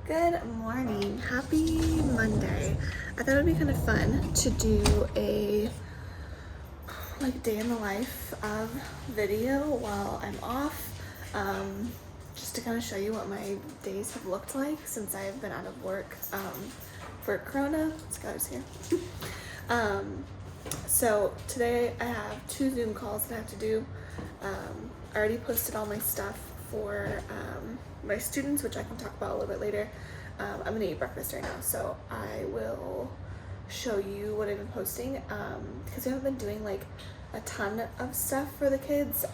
Good morning. Happy Monday. I thought it would be kind of fun to do a day in the life of video while I'm off. Just to kind of show you what my days have looked like since I've been out of work for Corona. This guy's here. So today I have 2 Zoom calls that I have to do. I already posted all my stuff for my students, which I can talk about a little bit later. I'm gonna eat breakfast right now, so I will show you what I've been posting because we haven't been doing like a ton of stuff for the kids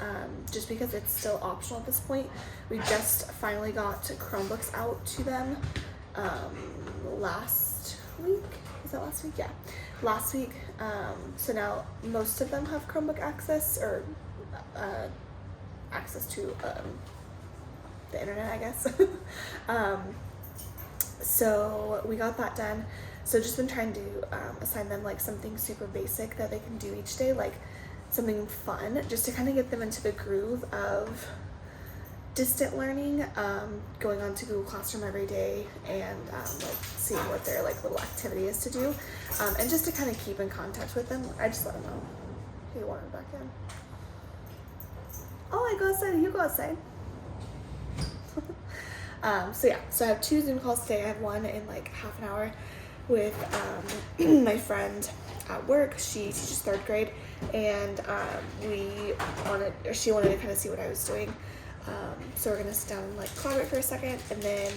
just because it's still optional at this point. We just finally got Chromebooks out to them last week. Was that last week? Yeah, last week. So now most of them have Chromebook access or access to the internet, I guess. So we got that done. So just been trying to assign them like something super basic that they can do each day, like something fun, just to kind of get them into the groove of distant learning, going on to Google Classroom every day and like seeing what their like little activity is to do, and just to kind of keep in contact with them. I just let them know he wanted back in. Oh, I go outside. You go outside. So I have 2 Zoom calls today. I have one in like half an hour with my friend at work. She teaches 3rd grade, and she wanted to kind of see what I was doing. So we're gonna sit down and like collaborate for a second, and then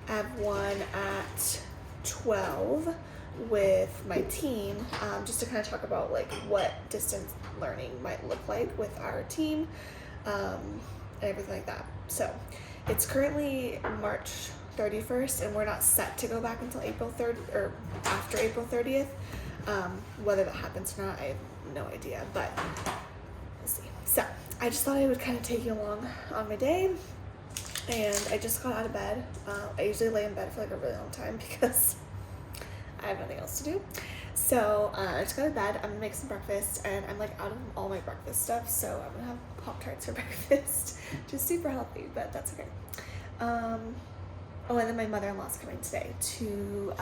I have one at 12 with my team, just to kind of talk about like what distance learning might look like with our team, and everything like that. So it's currently March 31st, and we're not set to go back until April 3rd or after April 30th. Whether that happens or not, I have no idea, but we'll see. So I just thought I would kind of take you along on my day, and I just got out of bed. I usually lay in bed for like a really long time because I have nothing else to do. So I just got out of bed. I'm gonna make some breakfast, and I'm like out of all my breakfast stuff, so I'm gonna have Pop-Tarts for breakfast. Just super healthy, but that's okay. Oh, and then my mother-in-law's coming today to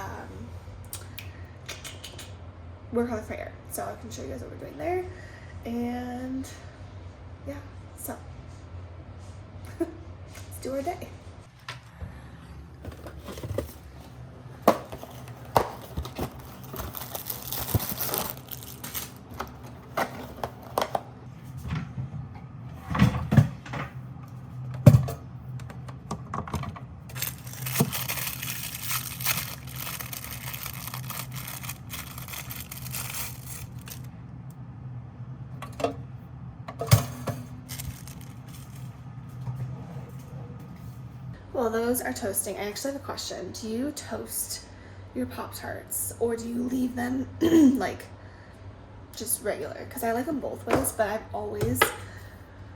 work on the prayer, so I can show you guys what we're doing there. And yeah, so let's do our day. Well, those are toasting. I actually have a question. Do you toast your Pop-Tarts, or do you leave them like just regular? Because I like them both ways, but I've always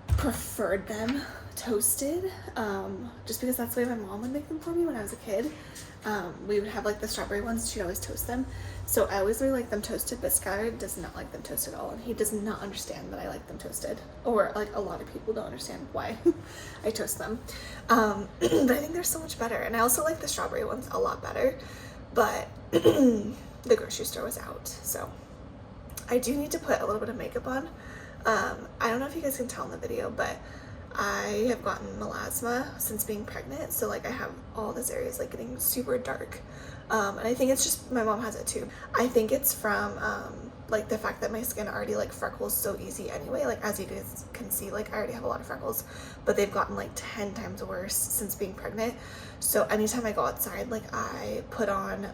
preferred them toasted, just because that's the way my mom would make them for me when I was a kid. We would have like the strawberry ones, she'd always toast them, so I always really like them toasted, but Skylar does not like them toasted at all, and he does not understand that I like them toasted, or like a lot of people don't understand why I toast them. But I think they're so much better, and I also like the strawberry ones a lot better, but the grocery store was out, so I do need to put a little bit of makeup on. I don't know if you guys can tell in the video, but I have gotten melasma since being pregnant, so like I have all this area is like getting super dark, and I think it's just my mom has it too. I think it's from like the fact that my skin already like freckles so easy anyway. Like as you guys can see, like I already have a lot of freckles, but they've gotten like 10 times worse since being pregnant. So anytime I go outside, like I put on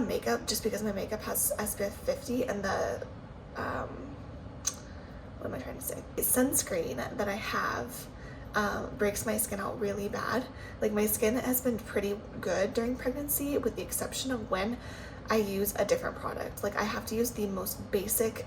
makeup just because my makeup has SPF 50, and the what am I trying to say? Sunscreen that I have breaks my skin out really bad. Like my skin has been pretty good during pregnancy, with the exception of when I use a different product. Like I have to use the most basic,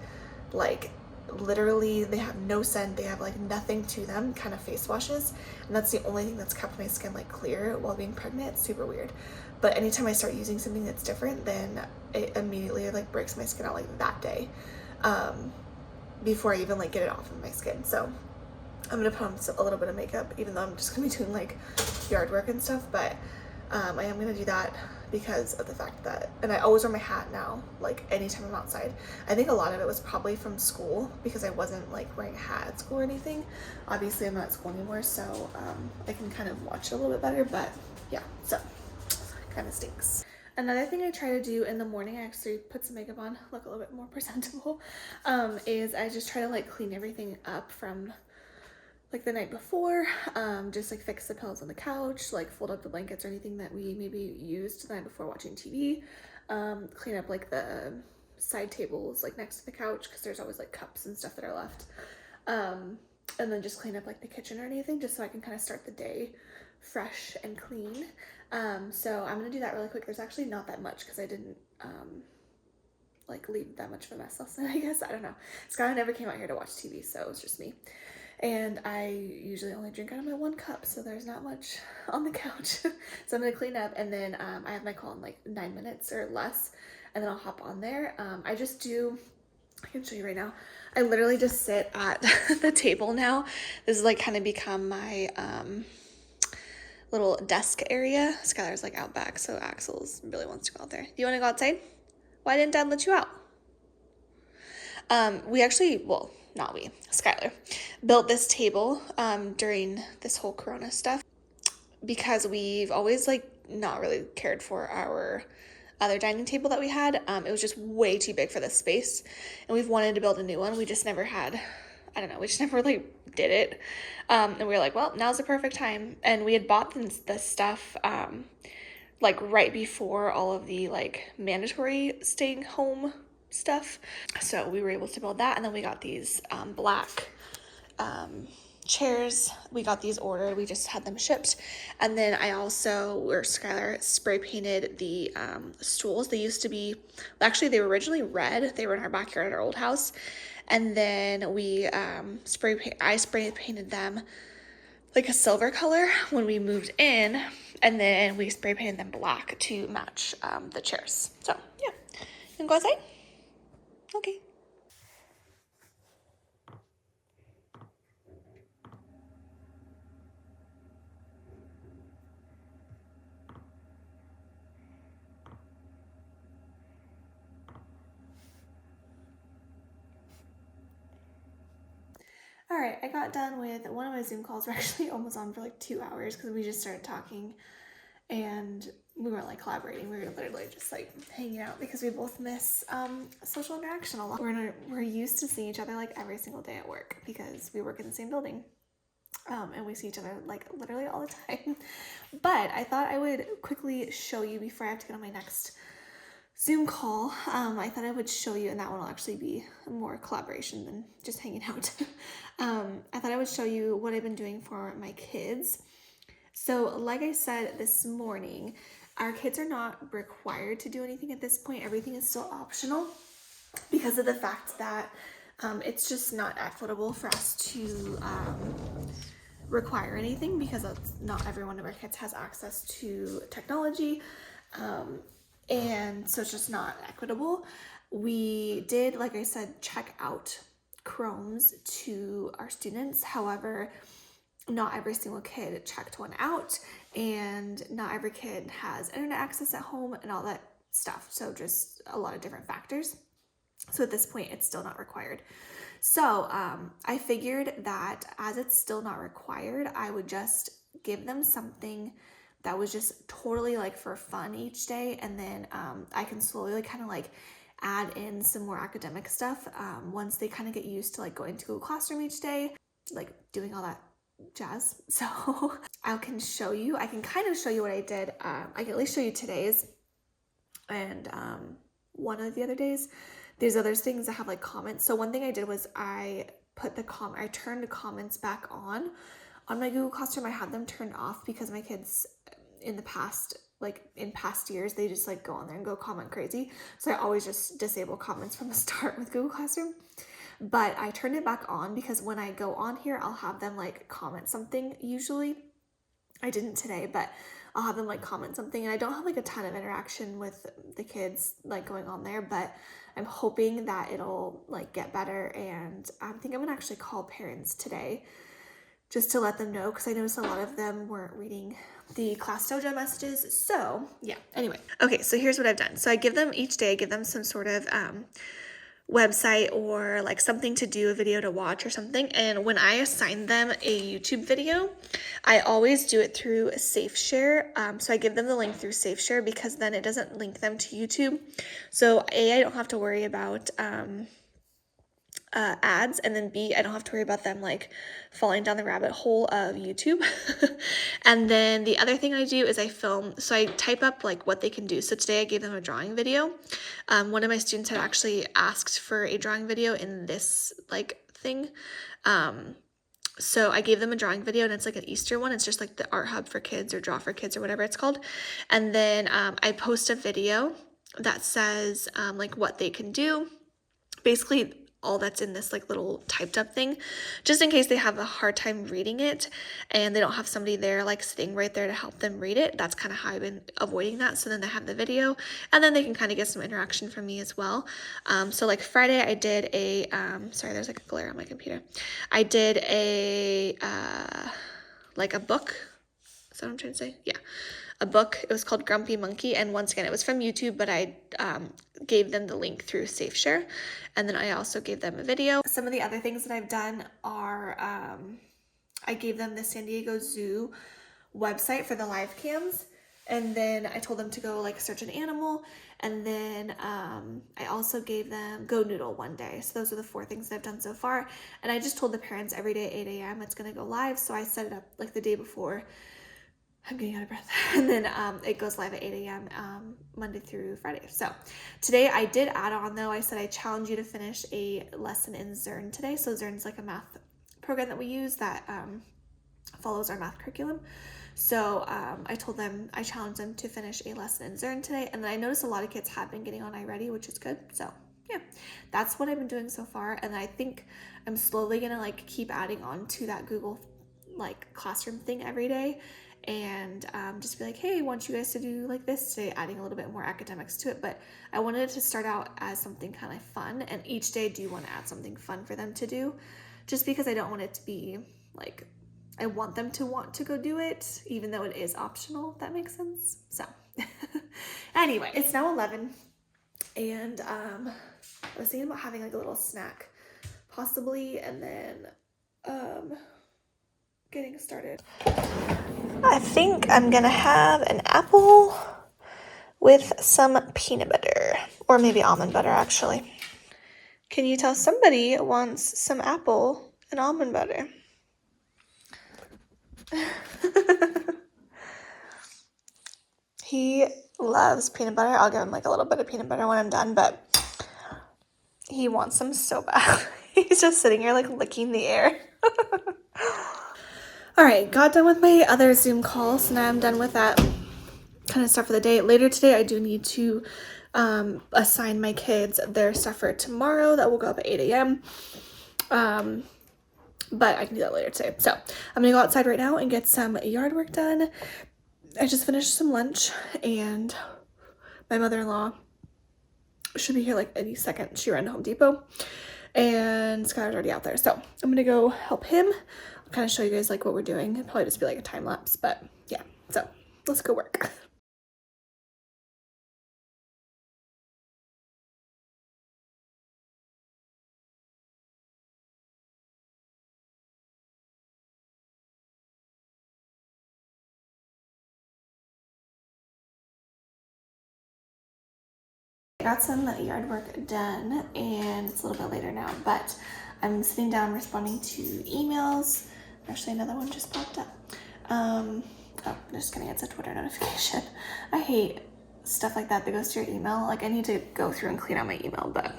like literally they have no scent, they have like nothing to them kind of face washes, and that's the only thing that's kept my skin like clear while being pregnant. It's super weird. But anytime I start using something that's different, then it immediately like breaks my skin out like that day, before I even like get it off of my skin. So I'm gonna put on a little bit of makeup, even though I'm just gonna be doing like yard work and stuff, but I am gonna do that because of the fact that, and I always wear my hat now, like anytime I'm outside. I think a lot of it was probably from school because I wasn't like wearing a hat at school or anything. Obviously I'm not at school anymore, so I can kind of watch it a little bit better, but yeah, so kind of stinks. Another thing I try to do in the morning, I actually put some makeup on, look a little bit more presentable, is I just try to like clean everything up from like the night before, just like fix the pillows on the couch, like fold up the blankets or anything that we maybe used the night before watching TV, clean up like the side tables like next to the couch because there's always like cups and stuff that are left, and then just clean up like the kitchen or anything just so I can kind of start the day fresh and clean. So I'm gonna do that really quick. There's actually not that much because I didn't like leave that much of a mess last night, I guess. I don't know. Skylar never came out here to watch TV, so it was just me. And I usually only drink out of my 1 cup, so there's not much on the couch. So I'm gonna clean up, and then I have my call in like 9 minutes or less, and then I'll hop on there. I can show you right now. I literally just sit at the table now. This has like kind of become my little desk area. Skylar's like out back, so Axel's really wants to go out there. Do you want to go outside? Why didn't Dad let you out? We actually, well, not we, Skylar, built this table during this whole Corona stuff because we've always like not really cared for our other dining table that we had. It was just way too big for this space, and we've wanted to build a new one. We just never had, I don't know, we just never like did it. And we were like, well, now's the perfect time. And we had bought this stuff like right before all of the like mandatory staying home stuff. So we were able to build that, and then we got these black chairs. We got these ordered. We just had them shipped. And then I also, or Skylar, spray painted the stools. They used to be, actually they were originally red. They were in our backyard at our old house. And then we I spray painted them like a silver color when we moved in, and then we spray painted them black to match the chairs. So yeah, you can go outside. Okay. All right, I got done with one of my Zoom calls. We're actually almost on for like 2 hours because we just started talking, and we weren't like collaborating. We were literally just like hanging out because we both miss social interaction a lot. We're used to seeing each other like every single day at work because we work in the same building, and we see each other like literally all the time. But I thought I would quickly show you before I have to get on my next Zoom call. I thought I would show you, and that one will actually be more collaboration than just hanging out. I thought I would show you what I've been doing for my kids. So like I said this morning, our kids are not required to do anything at this point. Everything is still optional because of the fact that it's just not equitable for us to require anything because not every one of our kids has access to technology. And so it's just not equitable. We did, like I said, check out Chromes to our students. However, not every single kid checked one out, and not every kid has internet access at home and all that stuff. So just a lot of different factors. So at this point, it's still not required. So I figured that as it's still not required, I would just give them something that was just totally like for fun each day, and then I can slowly like kind of like add in some more academic stuff once they kind of get used to like going to Google Classroom each day, like doing all that jazz. So I can kind of show you what I did. I can at least show you today's and one of the other days. There's other things that have like comments. So one thing I did was I turned the comments back on my Google Classroom. I had them turned off because my kids in past years, they just like go on there and go comment crazy. So I always just disable comments from the start with Google Classroom. But I turned it back on because when I go on here, I'll have them like comment something usually. I didn't today, but I'll have them like comment something, and I don't have like a ton of interaction with the kids like going on there, but I'm hoping that it'll like get better. And I think I'm gonna actually call parents today just to let them know, because I noticed a lot of them weren't reading the class dojo messages. So yeah, anyway. Okay, so here's what I've done. So I give them each day, I give them some sort of website or like something to do, a video to watch or something. And when I assign them a YouTube video, I always do it through SafeShare. So I give them the link through SafeShare because then it doesn't link them to YouTube. So I don't have to worry about ads, and then B, I don't have to worry about them like falling down the rabbit hole of YouTube. And then the other thing I do is I film, so I type up like what they can do. So today I gave them a drawing video. One of my students had actually asked for a drawing video in this like thing. So I gave them a drawing video, and it's like an Easter one. It's just like the Art Hub for Kids or Draw for Kids or whatever it's called. And then I post a video that says like what they can do. Basically all that's in this like little typed up thing, just in case they have a hard time reading it and they don't have somebody there like sitting right there to help them read it. That's kind of how I've been avoiding that. So then they have the video, and then they can kind of get some interaction from me as well. So like Friday I did a sorry, there's like a glare on my computer. I did a like a book. Is that what I'm trying to say? Yeah, a book. It was called Grumpy Monkey, and once again it was from YouTube, but I gave them the link through SafeShare, and then I also gave them a video. Some of the other things that I've done are I gave them the San Diego Zoo website for the live cams, and then I told them to go like search an animal, and then I also gave them Go Noodle one day. So those are the 4 things that I've done so far, and I just told the parents every day at 8 a.m. it's going to go live, so I set it up like the day before. I'm getting out of breath. And then it goes live at 8 a.m. Monday through Friday. So today I did add on though. I said I challenge you to finish a lesson in Zern today. So Zern's like a math program that we use that follows our math curriculum. So I challenged them to finish a lesson in Zern today. And then I noticed a lot of kids have been getting on iReady, which is good. So yeah, that's what I've been doing so far. And I think I'm slowly gonna like keep adding on to that Google like classroom thing every day. And just be like, hey, I want you guys to do like this today, adding a little bit more academics to it. But I wanted it to start out as something kind of fun, and each day I do want to add something fun for them to do, just because I don't want it to be like, I want them to want to go do it, even though it is optional, if that makes sense. So anyway, it's now 11, and I was thinking about having like a little snack possibly, and then getting started. I think I'm gonna have an apple with some peanut butter, or maybe almond butter actually. Can you tell somebody wants some apple and almond butter? He loves peanut butter. I'll give him like a little bit of peanut butter when I'm done, but he wants some so bad. He's just sitting here like licking the air. All right, got done with my other Zoom call, so now I'm done with that kind of stuff for the day. Later today, I do need to assign my kids their stuff for tomorrow. That will go up at 8 a.m. But I can do that later today. So I'm gonna go outside right now and get some yard work done. I just finished some lunch, and my mother-in-law should be here like any second. She ran to Home Depot, and Skylar's already out there. So I'm gonna go help him. I'll kind of show you guys like what we're doing. It'll probably just be like a time lapse, but yeah. So let's go work. Got some yard work done, and it's a little bit later now, but I'm sitting down responding to emails. Actually, another one just popped up. Oh, just kidding, it's a Twitter notification. I hate stuff like that goes to your email. Like, I need to go through and clean out my email, but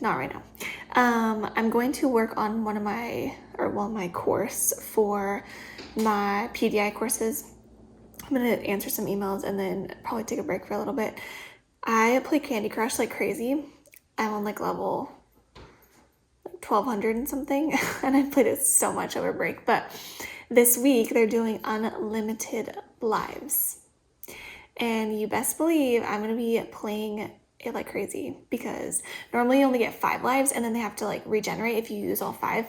not right now. I'm going to work on my course for my PDI courses. I'm gonna answer some emails and then probably take a break for a little bit. I play Candy Crush like crazy. I'm on like level 1200 and something, and I played it so much over break. But this week they're doing unlimited lives, and you best believe I'm gonna be playing it like crazy, because normally you only get 5 lives and then they have to like regenerate if you use all 5.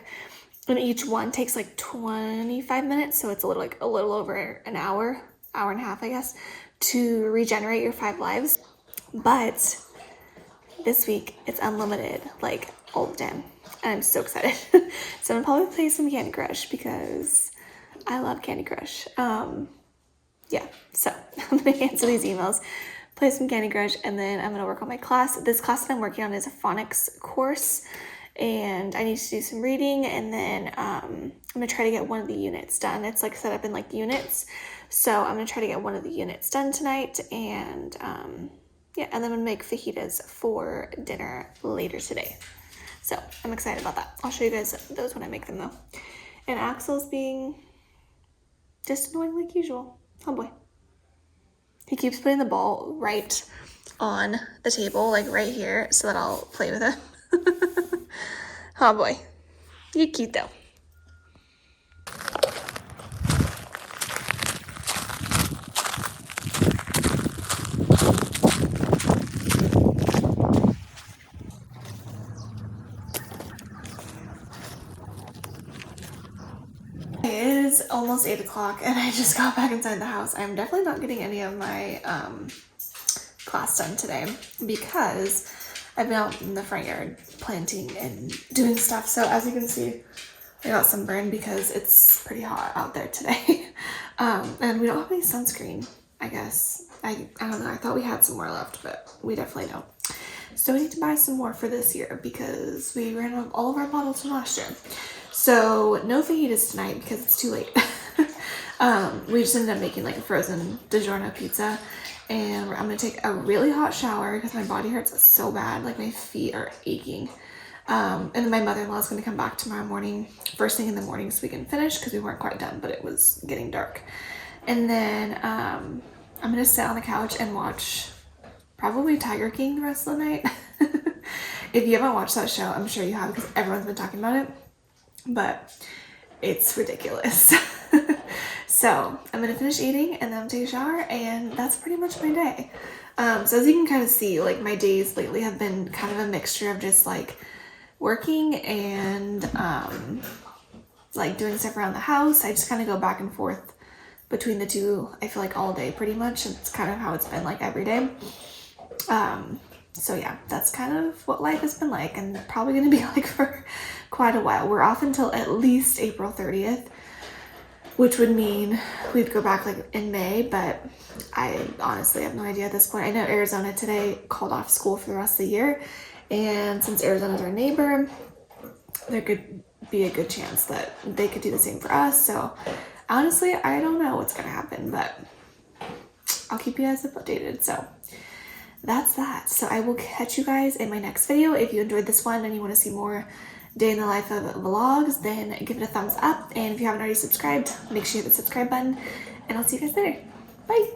And each one takes like 25 minutes, so it's a little over an hour and a half, I guess, to regenerate your 5 lives. But this week it's unlimited, like all the time, and I'm so excited. So I'm gonna probably play some Candy Crush because I love Candy Crush. Yeah, so I'm gonna answer these emails, play some Candy Crush, and then I'm gonna work on my class. This class that I'm working on is a phonics course, and I need to do some reading, and then I'm gonna try to get one of the units done. It's like set up in like units, so I'm gonna try to get one of the units done tonight, and yeah, and then I'm gonna make fajitas for dinner later today. So I'm excited about that. I'll show you guys those when I make them though. And Axel's being just annoying like usual. Oh boy. He keeps putting the ball right on the table, like right here, so that I'll play with it. Oh boy. You're cute though. It is almost 8 o'clock and I just got back inside the house. I'm definitely not getting any of my class done today because I've been out in the front yard planting and doing stuff. So as you can see, I got sunburned because it's pretty hot out there today. And we don't have any sunscreen, I guess. I don't know, I thought we had some more left, but we definitely don't. So we need to buy some more for this year because we ran out of all of our bottles from last year. So no fajitas tonight because it's too late. We just ended up making like a frozen DiGiorno pizza, and I'm gonna take a really hot shower because my body hurts so bad, like my feet are aching. And then my mother-in-law is gonna come back tomorrow morning, first thing in the morning, so we can finish because we weren't quite done, but it was getting dark. And then I'm gonna sit on the couch and watch probably Tiger King the rest of the night. If you haven't watched that show, I'm sure you have because everyone's been talking about it, but it's ridiculous. So I'm gonna finish eating and then take a shower, and that's pretty much my day. So as you can kind of see, like my days lately have been kind of a mixture of just like working and like doing stuff around the house. I just kind of go back and forth between the two, I feel like all day pretty much. It's kind of how it's been like every day. So yeah, that's kind of what life has been like, and probably going to be like for quite a while. We're off until at least April 30th, which would mean we'd go back like in May, but I honestly have no idea at this point. I know Arizona today called off school for the rest of the year, and since Arizona's our neighbor, there could be a good chance that they could do the same for us. So honestly, I don't know what's going to happen, but I'll keep you guys updated. So that's that. So I will catch you guys in my next video. If you enjoyed this one and you want to see more day in the life of vlogs, then give it a thumbs up. And if you haven't already subscribed, make sure you hit the subscribe button. And I'll see you guys later. Bye.